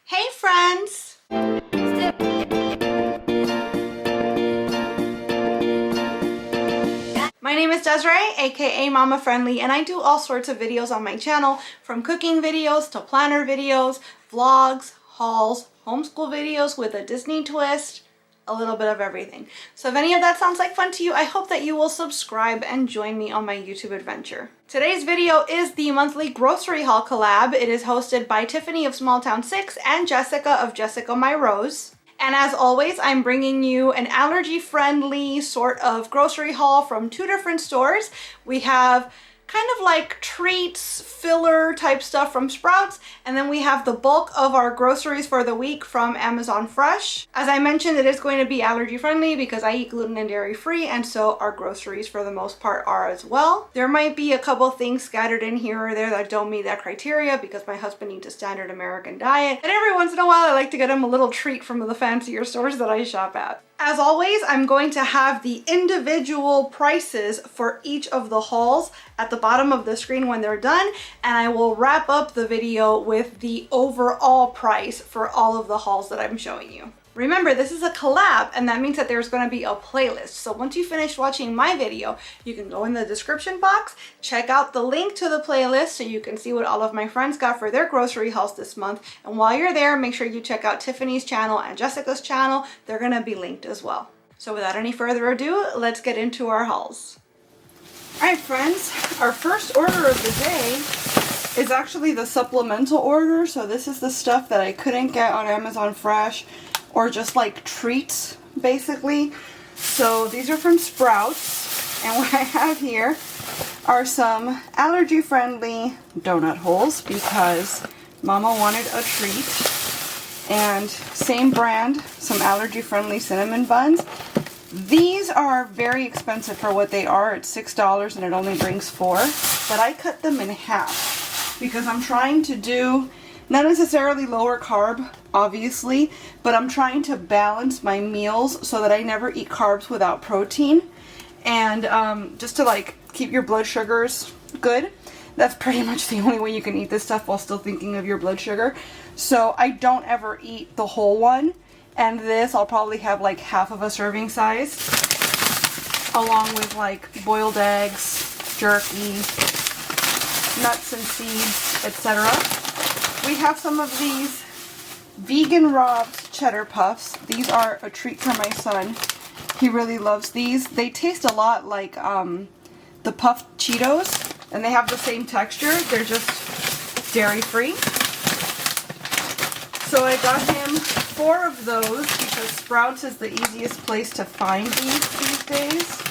Hey friends! My name is Desiree, aka Mama Friendly, and I do all sorts of videos on my channel, from cooking videos to planner videos, vlogs, hauls, homeschool videos with a Disney twist, a little bit of everything. So if any of that sounds like fun to you, I hope that you will subscribe and join me on my YouTube adventure. Today's video is the monthly grocery haul collab. It is hosted by Tiffany of Small Town 6 and Jessica of Jessica My Rose. And as always, I'm bringing you an allergy-friendly sort of grocery haul from two different stores. We have kind of like treats, filler type stuff from Sprouts, and then we have the bulk of our groceries for the week from Amazon Fresh. As I mentioned, it is going to be allergy friendly because I eat gluten and dairy free, and so our groceries for the most part are as well. There might be a couple things scattered in here or there that don't meet that criteria because my husband eats a standard American diet, and every once in a while I like to get him a little treat from the fancier stores that I shop at. As always, I'm going to have the individual prices for each of the hauls at the bottom of the screen when they're done, and I will wrap up the video with the overall price for all of the hauls that I'm showing you. Remember, this is a collab, and that means that there's going to be a playlist. So once you finish watching my video, you can go in the description box, check out the link to the playlist so you can see what all of my friends got for their grocery hauls this month. And while you're there, make sure you check out Tiffany's channel and Jessica's channel. They're going to be linked as well. So without any further ado, let's get into our hauls. All right, friends, our first order of the day is actually the supplemental order. So this is the stuff that I couldn't get on Amazon Fresh, or just like treats, basically. So these are from Sprouts, and what I have here are some allergy-friendly donut holes because Mama wanted a treat, and same brand, some allergy-friendly cinnamon buns. These are very expensive for what they are. It's $6 and it only brings 4, but I cut them in half because I'm trying to do not necessarily lower carb, obviously, but I'm trying to balance my meals so that I never eat carbs without protein, and just to like keep your blood sugars good. That's pretty much the only way you can eat this stuff while still thinking of your blood sugar. So I don't ever eat the whole one, and this I'll probably have like half of a serving size, along with like boiled eggs, jerky, nuts and seeds, etc. We have some of these vegan robbed cheddar puffs. These are a treat for my son. He really loves these. They taste a lot like the puffed Cheetos, and they have the same texture. They're just dairy free. So I got him 4 of those because Sprouts is the easiest place to find these days.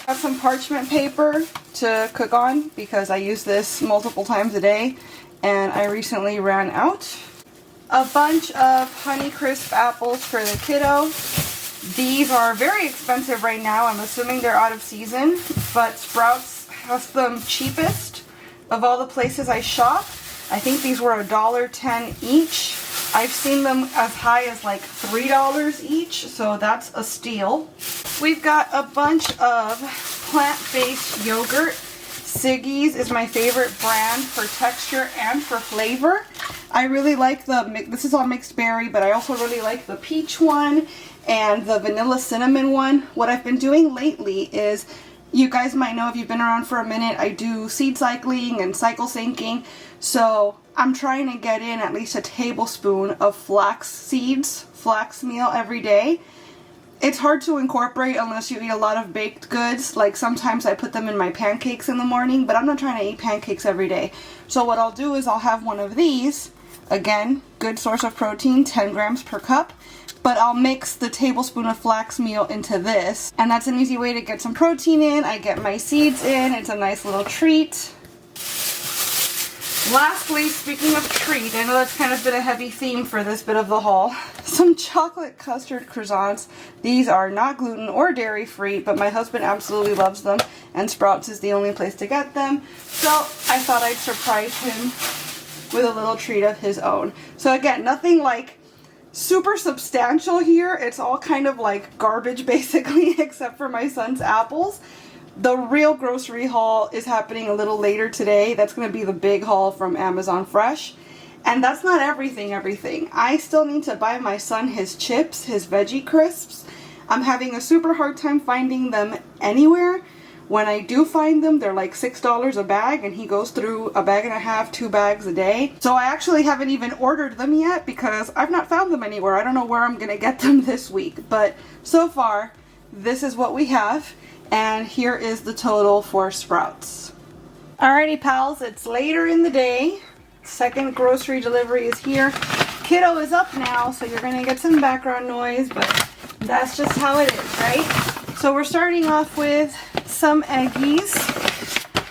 I have some parchment paper to cook on because I use this multiple times a day, and I recently ran out. A bunch of Honeycrisp apples for the kiddo. These are very expensive right now. I'm assuming they're out of season, but Sprouts has them cheapest of all the places I shop. I think these were $1.10 each. I've seen them as high as like $3 each, so that's a steal. We've got a bunch of plant-based yogurt. Siggi's is my favorite brand for texture and for flavor. I really like this is all mixed berry, but I also really like the peach one and the vanilla cinnamon one. What I've been doing lately is, you guys might know if you've been around for a minute, I do seed cycling and cycle syncing. So I'm trying to get in at least a tablespoon of flax seeds, flax meal every day. It's hard to incorporate unless you eat a lot of baked goods. Like sometimes I put them in my pancakes in the morning, but I'm not trying to eat pancakes every day. So what I'll do is I'll have one of these. Again, good source of protein, 10 grams per cup. But I'll mix the tablespoon of flax meal into this. And that's an easy way to get some protein in. I get my seeds in. It's a nice little treat. Lastly, speaking of treat, I know that's kind of been a heavy theme for this bit of the haul, some chocolate custard croissants. These are not gluten or dairy free, but my husband absolutely loves them, and Sprouts is the only place to get them. So I thought I'd surprise him with a little treat of his own. So again, nothing like super substantial here. It's all kind of like garbage basically, except for my son's apples. The real grocery haul is happening a little later today. That's going to be the big haul from Amazon Fresh. And that's not everything. I still need to buy my son his chips, his veggie crisps. I'm having a super hard time finding them anywhere. When I do find them, they're like $6 a bag, and he goes through a bag and a half, 2 bags a day. So I actually haven't even ordered them yet because I've not found them anywhere. I don't know where I'm gonna get them this week, but so far, this is what we have, and here is the total for Sprouts. Alrighty pals, it's later in the day. Second grocery delivery is here. Kiddo is up now, so you're gonna get some background noise, but that's just how it is, right? So we're starting off with some eggies.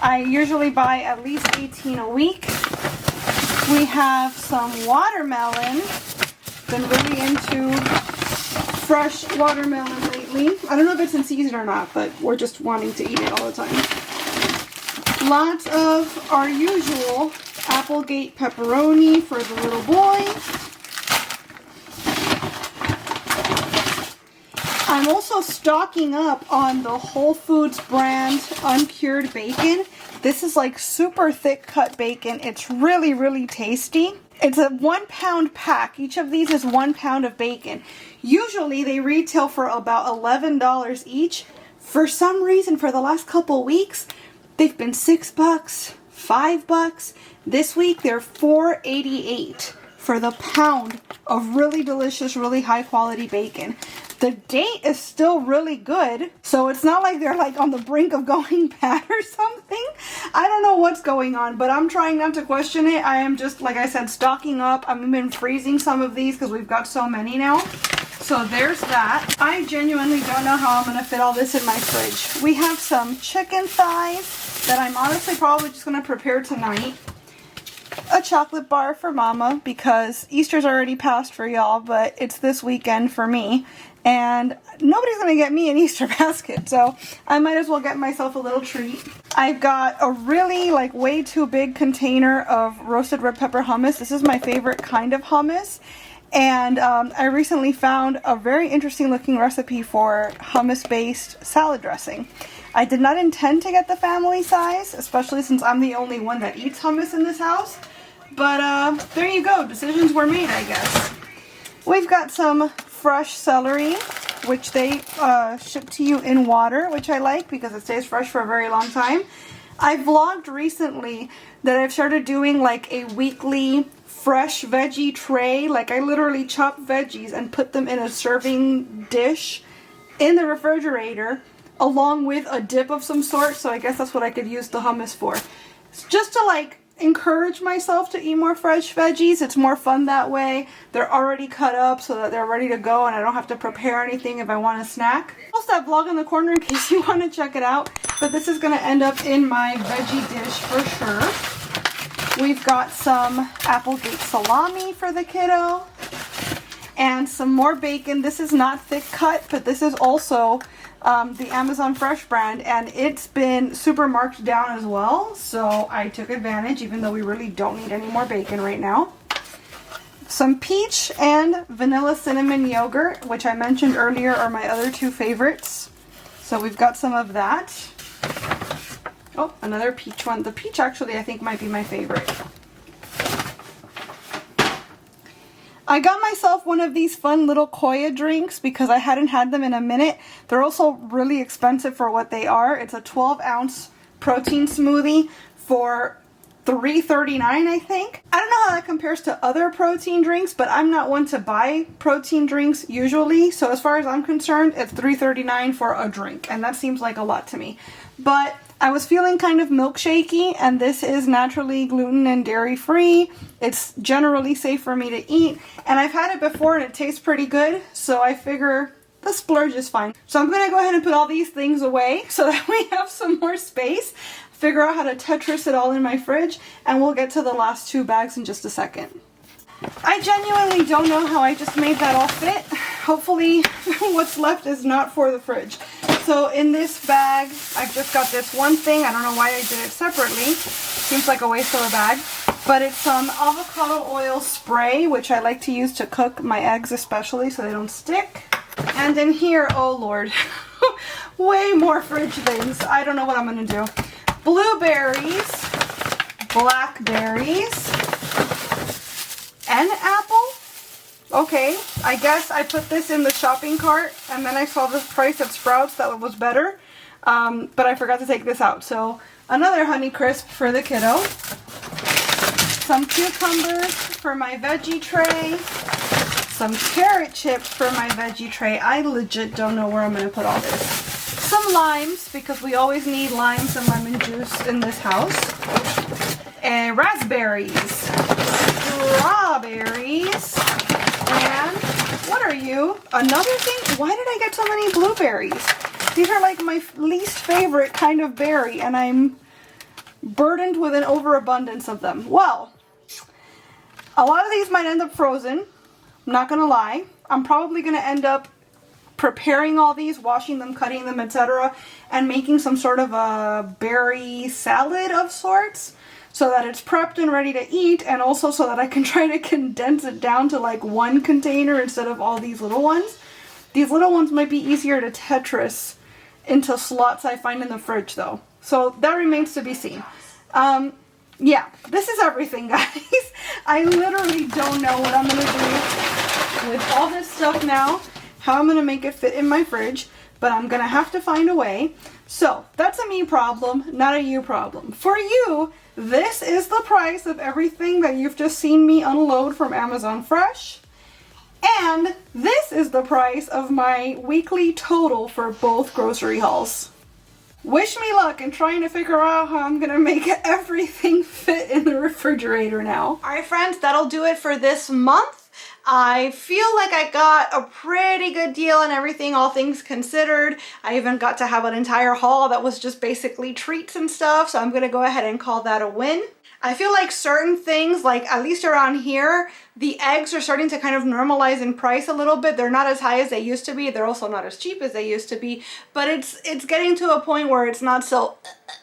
I usually buy at least 18 a week. We have some watermelon. Been really into fresh watermelon lately. I don't know if it's in season or not, but we're just wanting to eat it all the time. Lots of our usual Applegate pepperoni for the little boy. I'm also stocking up on the Whole Foods brand uncured bacon. This is like super thick cut bacon. It's really, really tasty. It's a 1 pound pack. Each of these is 1 pound of bacon. Usually they retail for about $11 each. For some reason, for the last couple weeks, they've been $6, $5. This week they're $4.88 for the pound of really delicious, really high quality bacon. The date is still really good, so it's not like they're like on the brink of going bad or something. I don't know what's going on, but I'm trying not to question it. I am just, like I said, stocking up. I've been freezing some of these because we've got so many now. So there's that. I genuinely don't know how I'm going to fit all this in my fridge. We have some chicken thighs that I'm honestly probably just going to prepare tonight. A chocolate bar for Mama because Easter's already passed for y'all, but it's this weekend for me. And nobody's going to get me an Easter basket, so I might as well get myself a little treat. I've got a really, like, way too big container of roasted red pepper hummus. This is my favorite kind of hummus. And I recently found a very interesting looking recipe for hummus-based salad dressing. I did not intend to get the family size, especially since I'm the only one that eats hummus in this house. But there you go. Decisions were made, I guess. We've got some fresh celery, which they ship to you in water, which I like because it stays fresh for a very long time. I vlogged recently that I've started doing like a weekly fresh veggie tray. Like I literally chop veggies and put them in a serving dish in the refrigerator along with a dip of some sort. So I guess that's what I could use the hummus for. It's just to like encourage myself to eat more fresh veggies. It's more fun that way. They're already cut up so that they're ready to go and I don't have to prepare anything if I want a snack. I'll post that vlog in the corner in case you want to check it out. But this is going to end up in my veggie dish for sure. We've got some Applegate salami for the kiddo. And some more bacon. This is not thick cut, but this is also the Amazon Fresh brand, and it's been super marked down as well, so I took advantage even though we really don't need any more bacon right now. Some peach and vanilla cinnamon yogurt, which I mentioned earlier are my other two favorites, so we've got some of that. Oh, another peach one. The peach actually I think might be my favorite. I got myself one of these fun little Koya drinks because I hadn't had them in a minute. They're also really expensive for what they are. It's a 12-ounce protein smoothie for $3.39, I think. I don't know how that compares to other protein drinks, but I'm not one to buy protein drinks usually. So as far as I'm concerned, it's $3.39 for a drink, and that seems like a lot to me. But I was feeling kind of milkshakey, and this is naturally gluten and dairy free. It's generally safe for me to eat, and I've had it before and it tastes pretty good, so I figure the splurge is fine. So I'm gonna go ahead and put all these things away so that we have some more space, figure out how to Tetris it all in my fridge, and we'll get to the last 2 bags in just a second. I genuinely don't know how I just made that all fit. Hopefully what's left is not for the fridge. So in this bag, I've just got this one thing. I don't know why I did it separately. Seems like a waste of a bag. But it's some avocado oil spray, which I like to use to cook my eggs especially so they don't stick. And in here, oh Lord, way more fridge things. I don't know what I'm going to do. Blueberries, blackberries, Okay, I guess I put this in the shopping cart and then I saw this price at Sprouts that was better, but I forgot to take this out. So another Honey Crisp for the kiddo, some cucumbers for my veggie tray, some carrot chips for my veggie tray. I legit don't know where I'm going to put all this. Some limes, because we always need limes and lemon juice in this house. And raspberries, strawberries, and what are you? Another thing? Why did I get so many blueberries? These are like my least favorite kind of berry, and I'm burdened with an overabundance of them. Well, a lot of these might end up frozen. I'm not gonna lie. I'm probably gonna end up preparing all these, washing them, cutting them, etc., and making some sort of a berry salad of sorts, so that it's prepped and ready to eat, and also so that I can try to condense it down to like one container instead of all these little ones. These little ones might be easier to Tetris into slots I find in the fridge though. So that remains to be seen. Yeah, this is everything, guys. I literally don't know what I'm gonna do with all this stuff now, how I'm gonna make it fit in my fridge, but I'm gonna have to find a way. So that's a me problem, not a you problem. For you, this is the price of everything that you've just seen me unload from Amazon Fresh. And this is the price of my weekly total for both grocery hauls. Wish me luck in trying to figure out how I'm gonna make everything fit in the refrigerator now. Alright friends, that'll do it for this month. I feel like I got a pretty good deal on everything, all things considered. I even got to have an entire haul that was just basically treats and stuff, so I'm gonna go ahead and call that a win. I feel like certain things, like at least around here, the eggs are starting to kind of normalize in price a little bit. They're not as high as they used to be. They're also not as cheap as they used to be, but it's getting to a point where it's not so,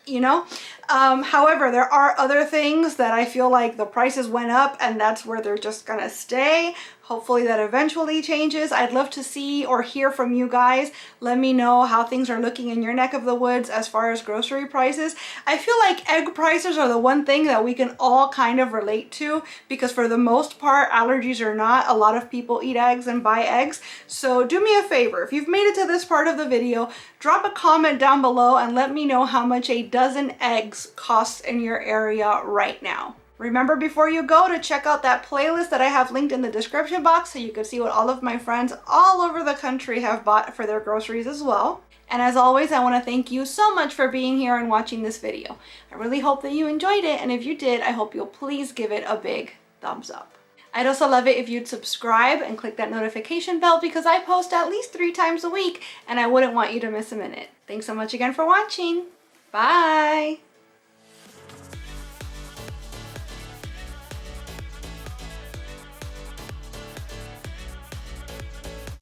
you know? However, there are other things that I feel like the prices went up and that's where they're just gonna stay. Hopefully that eventually changes. I'd love to see or hear from you guys. Let me know how things are looking in your neck of the woods as far as grocery prices. I feel like egg prices are the one thing that we can all kind of relate to, because for the most part, allergies or not, a lot of people eat eggs and buy eggs. So do me a favor, if you've made it to this part of the video, drop a comment down below and let me know how much a dozen eggs costs in your area right now. Remember before you go to check out that playlist that I have linked in the description box so you can see what all of my friends all over the country have bought for their groceries as well. And as always, I want to thank you so much for being here and watching this video. I really hope that you enjoyed it, and if you did, I hope you'll please give it a big thumbs up. I'd also love it if you'd subscribe and click that notification bell, because I post at least 3 times a week and I wouldn't want you to miss a minute. Thanks so much again for watching. Bye!